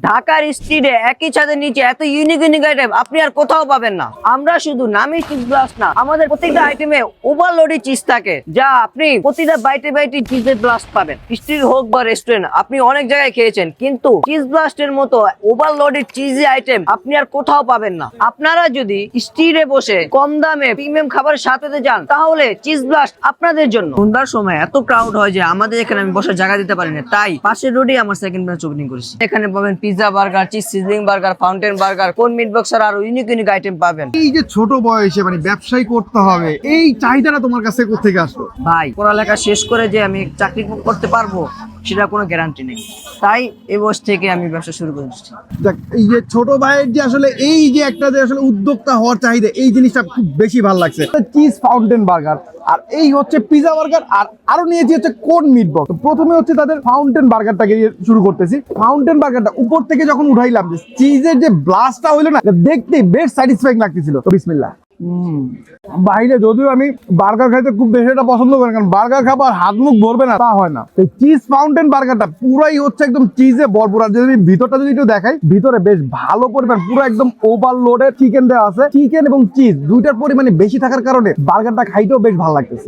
ঢাকার স্ট্রিটে একই ছাদের নিচে এত ইউনিক আইটেম আপনি আর কোথাও পাবেন না। আমরা শুধু নামি চিজ ব্লাস্ট না, আমাদের প্রত্যেকটা আইটেমে ওভারলোডেড চিজ থাকে, যা আপনি প্রতিটা বাইটে চিজের ব্লাস্ট পাবেন। স্ট্রিট হোক বা রেস্টুরেন্ট, আপনি অনেক জায়গায় খেয়েছেন, কিন্তু চিজ ব্লাস্টের মতো ওভারলোডেড চিজি আইটেম আপনি আর কোথাও পাবেন না। আপনারা যদি স্ট্রিটে বসে কম দামে প্রিমিয়াম খাবারের সাথে যান, তাহলে চিজ ব্লাস্ট আপনাদের জন্য। সন্ধ্যার সময় এত ক্রাউড হয় যে আমাদের এখানে আমি বসার জায়গা দিতে পারি না, তাই পাশের রোডে আমার সেকেন্ড ব্রাঞ্চ ওপেনিং করেছি। এখানে পাবেন pizza, burger, cheese sizzling burger, fountain burger, কোন মিট বক্সার, আর ইউনিক আইটেম পাবেন। এই যে ছোট বয়সে মানে ব্যবসায়ী করতে হবে, এই চাহিদাটা তোমার কাছে কোথেকে আসলো? ভাই, পড়ালেখা শেষ করে যে আমি চাকরি করতে পারবো সেটা কোনো গ্যারান্টি নেই, তাই এই বয়স থেকে আমি ব্যবসা শুরু করেছি। দেখ, এই যে ছোট ভাইয়ের যে আসলে এই যে একটা যে আসলে উদ্যোক্তা হওয়ার চাহিদা, এই জিনিসটা খুব বেশি ভালো লাগছে। চিজ ফাউন্টেন বার্গার, আর এই হচ্ছে পিজা বার্গার, আর আরো নিয়েছি হচ্ছে কোন মিট বক্স। প্রথমে হচ্ছে তাদের ফাউন্টেন বার্গারটাকে দিয়ে শুরু করতেছি। ফাউন্টেন বার্গারটা উপর থেকে যখন উঠাইলাম, যে চিজের যে ব্লাস্টটা হইলো না, দেখতে বেশ স্যাটিসফাইং লাগতেছিল। তো বিসমিল্লাহ। বাইরে যদিও আমি বার্গার খাইতে খুব বেশি এটা পছন্দ করি, কারণ বার্গার খাবার হাত মুখ ভরবে না তা হয় না। এই চিজ ফাউন্টেন বার্গারটা পুরাই হচ্ছে একদম চিজে ভরপুর। আর যদি ভিতরটা যদি একটু দেখাই, ভিতরে বেশ ভালো পরিমাণ পুরো একদম ওভারলোডেড চিকেন দেওয়া আছে। চিকেন এবং চিজ দুইটার পরিমাণে বেশি থাকার কারণে বার্গারটা খাইতেও বেশ ভালো লাগতেছে।